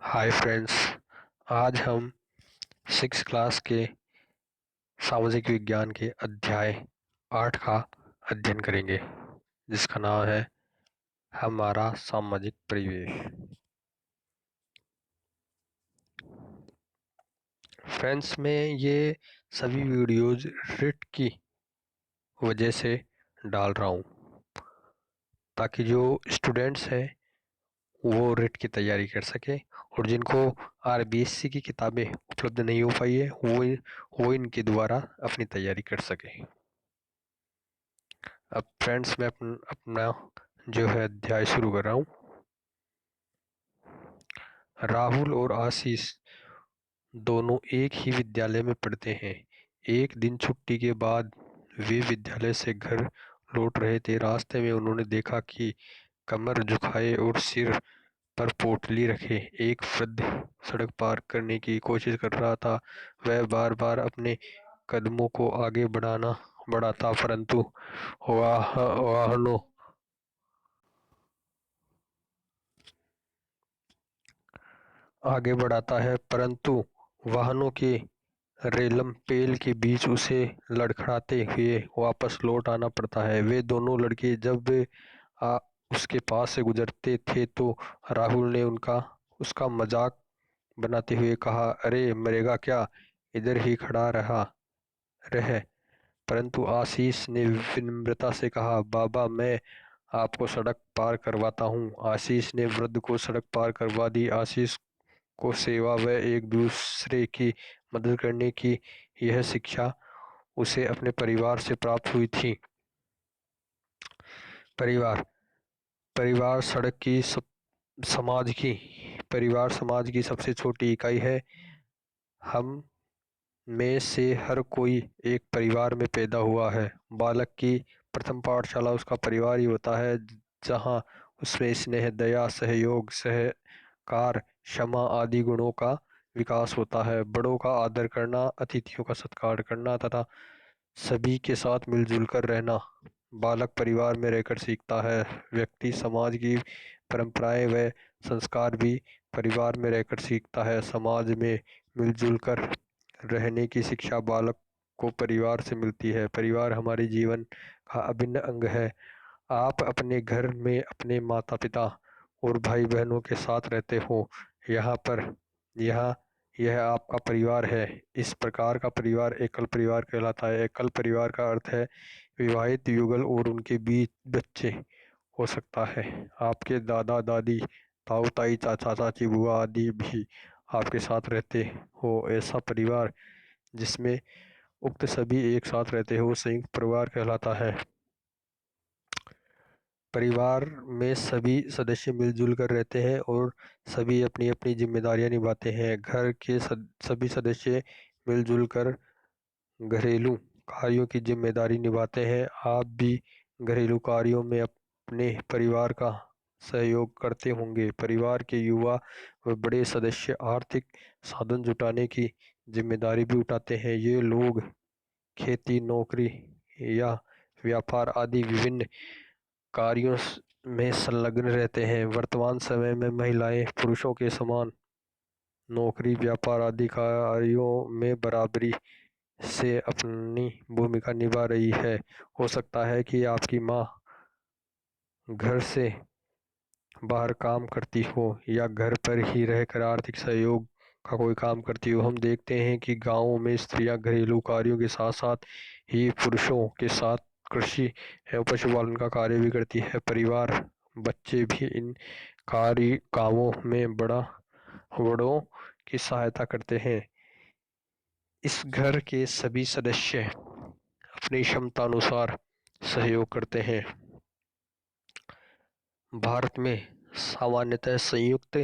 Hi friends. आज हम six class के सामाजिक विज्ञान के अध्याय 8 का अध्ययन करेंगे, जिसका नाम है हमारा सामाजिक परिवेश। फ्रेंड्स, मैं ये सभी वीडियोज रिट की वजह से डाल रहा हूँ ताकि जो स्टूडेंट्स हैं वो रिट की तैयारी कर सके, और जिनको आरबीएससी की किताबें उपलब्ध नहीं हो पाई है वो इनके द्वारा अपनी तैयारी कर सके। अब फ्रेंड्स, मैं अपना जो है अध्याय शुरू कर रहा हूँ। राहुल और आशीष दोनों एक ही विद्यालय में पढ़ते हैं। एक दिन छुट्टी के बाद वे विद्यालय से घर लौट रहे थे। रास्ते में उन्होंने देखा कि कमर झुकाए और सिर पर पोटली रखे एक वृद्ध सड़क पार करने की कोशिश कर रहा था। वह बार बार अपने कदमों को आगे बढ़ाता परंतु वाहनों आगे बढ़ाता है, परंतु वाहनों के रेलम-पेल के बीच उसे लड़खड़ाते हुए वापस लौट आना पड़ता है। वे दोनों लड़के जब आ, उसके पास से गुजरते थे तो राहुल ने उसका मजाक बनाते हुए कहा, अरे मरेगा क्या, इधर ही खड़ा रह। परंतु आशीष ने विनम्रता से कहा, बाबा मैं आपको सड़क पार करवाता हूँ। आशीष ने वृद्ध को सड़क पार करवा दी। आशीष को सेवा व एक दूसरे की मदद करने की यह शिक्षा उसे अपने परिवार से प्राप्त हुई थी। परिवार परिवार सड़क की समाज की परिवार समाज की सबसे छोटी इकाई है। हम में से हर कोई एक परिवार में पैदा हुआ है। बालक की प्रथम पाठशाला उसका परिवार ही होता है, जहाँ उसमें स्नेह, दया, सहयोग, सहकार, क्षमा आदि गुणों का विकास होता है। बड़ों का आदर करना, अतिथियों का सत्कार करना तथा सभी के साथ मिलजुल कर रहना बालक परिवार में रहकर सीखता है। व्यक्ति समाज की परंपराएं व संस्कार भी परिवार में रहकर सीखता है। समाज में मिलजुल कर रहने की शिक्षा बालक को परिवार से मिलती है। परिवार हमारे जीवन का अभिन्न अंग है। आप अपने घर में अपने माता पिता और भाई बहनों के साथ रहते हो। यहाँ यह आपका परिवार है। इस प्रकार का परिवार एकल परिवार कहलाता है। एकल परिवार का अर्थ है विवाहित युगल और उनके बीच बच्चे हो सकता है। आपके दादा दादी, ताऊ ताई, चाचा चाची, बुआ आदि भी आपके साथ रहते हो। ऐसा परिवार जिसमें उक्त सभी एक साथ रहते हो संयुक्त परिवार कहलाता है। परिवार में सभी सदस्य मिलजुल कर रहते हैं और सभी अपनी अपनी जिम्मेदारियां निभाते हैं। घर के सभी सदस्य मिलजुल कर घरेलू कार्यों की जिम्मेदारी निभाते हैं। आप भी घरेलू कार्यों में अपने परिवार का सहयोग करते होंगे। परिवार के युवा व बड़े सदस्य आर्थिक साधन जुटाने की जिम्मेदारी भी उठाते हैं। ये लोग खेती, नौकरी या व्यापार आदि विभिन्न कार्यों में संलग्न रहते हैं। वर्तमान समय में महिलाएं पुरुषों के समान नौकरी, व्यापार आदि कार्यों में बराबरी से अपनी भूमिका निभा रही है। हो सकता है कि आपकी माँ घर से बाहर काम करती हो या घर पर ही रहकर आर्थिक सहयोग का कोई काम करती हो। हम देखते हैं कि गाँवों में स्त्रियां घरेलू कार्यों के साथ साथ ही पुरुषों के साथ कृषि एवं पशुपालन का कार्य भी करती है। परिवार बच्चे भी इन कार्य कामों में बड़ों की सहायता करते हैं। इस घर के सभी सदस्य अपनी क्षमता अनुसार सहयोग करते हैं। भारत में सामान्यतः संयुक्त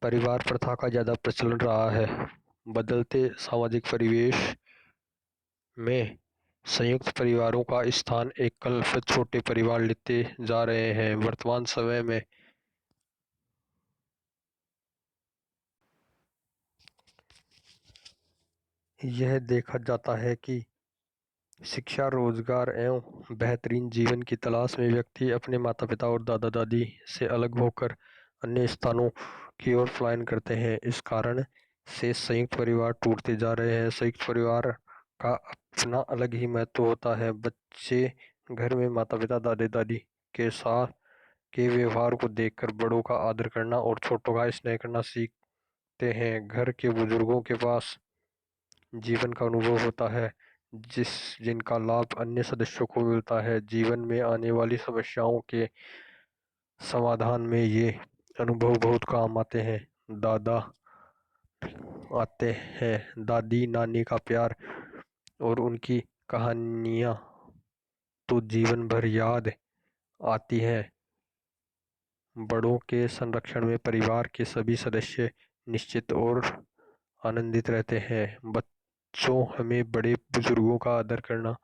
परिवार प्रथा का ज़्यादा प्रचलन रहा है। बदलते सामाजिक परिवेश में संयुक्त परिवारों का स्थान एकल व छोटे परिवार लेते जा रहे हैं। वर्तमान समय में यह देखा जाता है कि शिक्षा, रोजगार एवं बेहतरीन जीवन की तलाश में व्यक्ति अपने माता पिता और दादा दादी से अलग होकर अन्य स्थानों की ओर पलायन करते हैं। इस कारण से संयुक्त परिवार टूटते जा रहे हैं। संयुक्त परिवार का अपना अलग ही महत्व होता है। बच्चे घर में माता पिता दादा दादी के साथ के व्यवहार को देखकर बड़ों का आदर करना और छोटों का स्नेह करना सीखते हैं। घर के बुजुर्गों के पास जीवन का अनुभव होता है जिनका लाभ अन्य सदस्यों को मिलता है। जीवन में आने वाली समस्याओं के समाधान में ये अनुभव बहुत काम आते हैं। दादा आते हैं दादी नानी का प्यार और उनकी कहानियाँ तो जीवन भर याद आती हैं। बड़ों के संरक्षण में परिवार के सभी सदस्य निश्चित और आनंदित रहते हैं। बच्चों हमें बड़े बुजुर्गों का आदर करना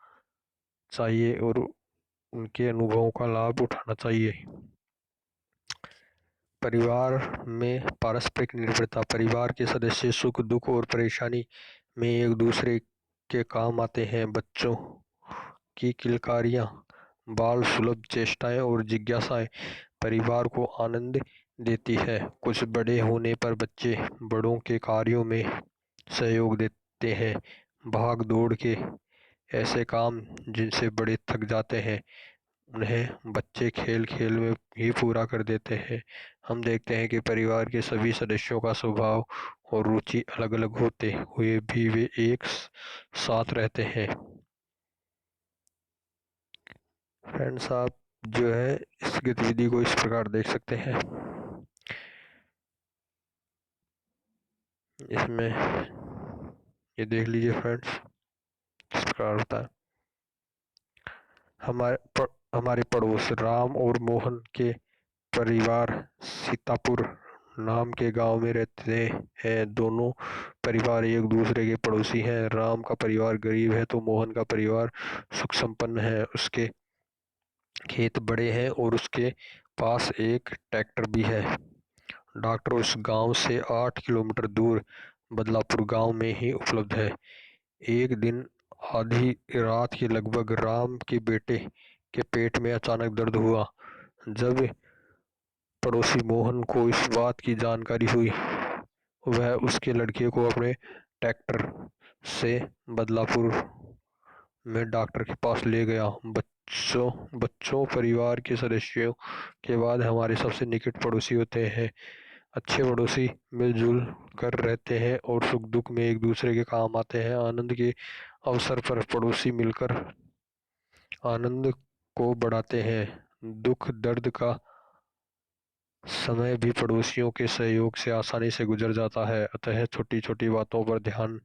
चाहिए और उनके अनुभवों का लाभ उठाना चाहिए। परिवार में पारस्परिक निर्भरता। परिवार के सदस्य सुख दुख और परेशानी में एक दूसरे के काम आते हैं। बच्चों की किलकारियाँ, बाल सुलभ चेष्टाएं और जिज्ञासाएं परिवार को आनंद देती है। कुछ बड़े होने पर बच्चे बड़ों के कार्यों में सहयोग देते हैं। भाग दौड़ के ऐसे काम जिनसे बड़े थक जाते हैं उन्हें बच्चे खेल खेल में ही पूरा कर देते हैं। हम देखते हैं कि परिवार के सभी सदस्यों का स्वभाव और रुचि अलग अलग होते हुए भी वे एक साथ रहते हैं। फ्रेंड्स, आप जो है इस गतिविधि को इस प्रकार देख सकते हैं। इसमें ये देख लीजिए फ्रेंड्स, इस प्रकार होता है। हमारे पड़ोस राम और मोहन के परिवार सीतापुर नाम के गांव में रहते हैं। दोनों परिवार एक दूसरे के पड़ोसी हैं। राम का परिवार गरीब है तो मोहन का परिवार सुख संपन्न है। उसके खेत बड़े हैं और उसके पास एक ट्रैक्टर भी है। डॉक्टर उस गांव से 8 किलोमीटर दूर बदलापुर गांव में ही उपलब्ध है। एक दिन आधी रात के लगभग राम के बेटे के पेट में अचानक दर्द हुआ। जब पड़ोसी मोहन को इस बात की जानकारी हुई, वह उसके लड़के को अपने ट्रैक्टर से बदलापुर में डॉक्टर के पास ले गया। बच्चों परिवार के सदस्यों के बाद हमारे सबसे निकट पड़ोसी होते हैं। अच्छे पड़ोसी मिलजुल कर रहते हैं और सुख दुख में एक दूसरे के काम आते हैं। आनंद के अवसर पर पड़ोसी मिलकर आनंद को बढ़ाते हैं। दुख दर्द का समय भी पड़ोसियों के सहयोग से आसानी से गुजर जाता है। अतः छोटी छोटी बातों पर ध्यान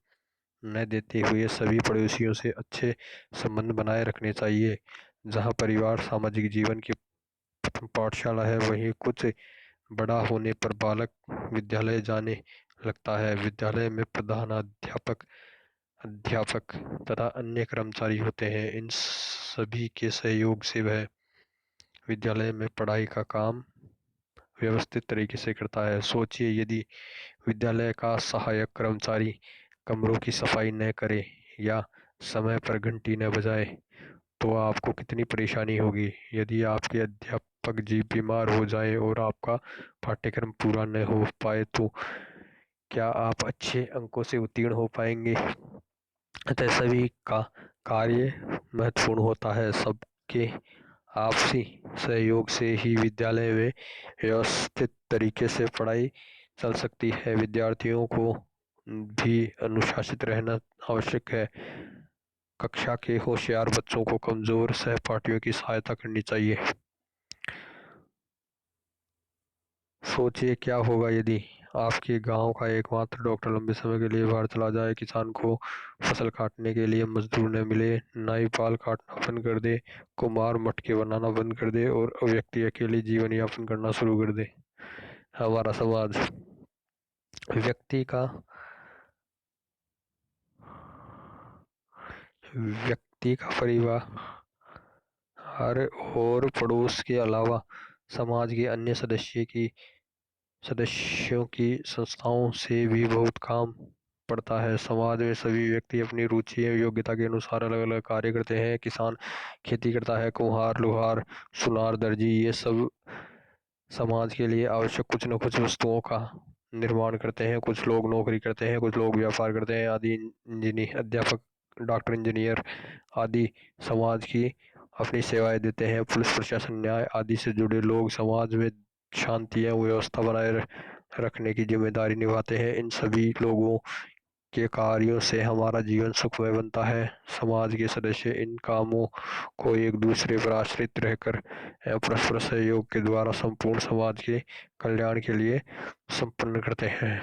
न देते हुए सभी पड़ोसियों से अच्छे संबंध बनाए रखने चाहिए। जहाँ परिवार सामाजिक जीवन की प्रथम पाठशाला है, वहीं कुछ बड़ा होने पर बालक विद्यालय जाने लगता है। विद्यालय में प्रधानाध्यापक, अध्यापक तथा अन्य कर्मचारी होते हैं। इन सभी के सहयोग से वह विद्यालय में पढ़ाई का काम व्यवस्थित तरीके से करता है। सोचिए, यदि विद्यालय का सहायक कर्मचारी कमरों की सफाई न करे या समय पर घंटी न बजाए तो आपको कितनी परेशानी होगी। यदि आपके अध्यापक जी बीमार हो जाए और आपका पाठ्यक्रम पूरा न हो पाए तो क्या आप अच्छे अंकों से उत्तीर्ण हो पाएंगे। अतः सभी का कार्य महत्वपूर्ण होता है। सबके आपसी सहयोग से ही विद्यालय में व्यवस्थित तरीके से पढ़ाई चल सकती है। विद्यार्थियों को भी अनुशासित रहना आवश्यक है। कक्षा के होशियार बच्चों को कमजोर सहपाठियों की सहायता करनी चाहिए। सोचिए क्या होगा यदि आपके गांव का एकमात्र डॉक्टर लंबे समय के लिए बाहर चला जाए, किसान को फसल काटने के लिए मजदूर न मिले, नाई बाल काटना बंद कर दे, कुम्हार मटके बनाना बंद कर दे और व्यक्ति अकेले जीवन यापन करना शुरू कर दे। हमारा समाज व्यक्ति का परिवार और पड़ोस के अलावा समाज के अन्य सदस्यों की संस्थाओं से भी बहुत काम पड़ता है। समाज में सभी व्यक्ति अपनी रुचि एवं योग्यता के अनुसार अलग अलग कार्य करते हैं। किसान खेती करता है, कुम्हार, लोहार, सुनार, दर्जी ये सब समाज के लिए आवश्यक कुछ न कुछ वस्तुओं का निर्माण करते हैं। कुछ लोग नौकरी करते हैं, कुछ लोग व्यापार करते हैं आदि। इंजीनियर, अध्यापक, डॉक्टर, इंजीनियर आदि समाज की अपनी सेवाएं देते हैं। पुलिस प्रशासन, न्याय आदि से जुड़े लोग समाज में शांति एवं व्यवस्था बनाए रखने की जिम्मेदारी निभाते हैं। इन सभी लोगों के कार्यों से हमारा जीवन सुखमय बनता है। समाज के सदस्य इन कामों को एक दूसरे पर आश्रित रहकर एवं परस्पर सहयोग के द्वारा संपूर्ण समाज के कल्याण के लिए संपन्न करते हैं।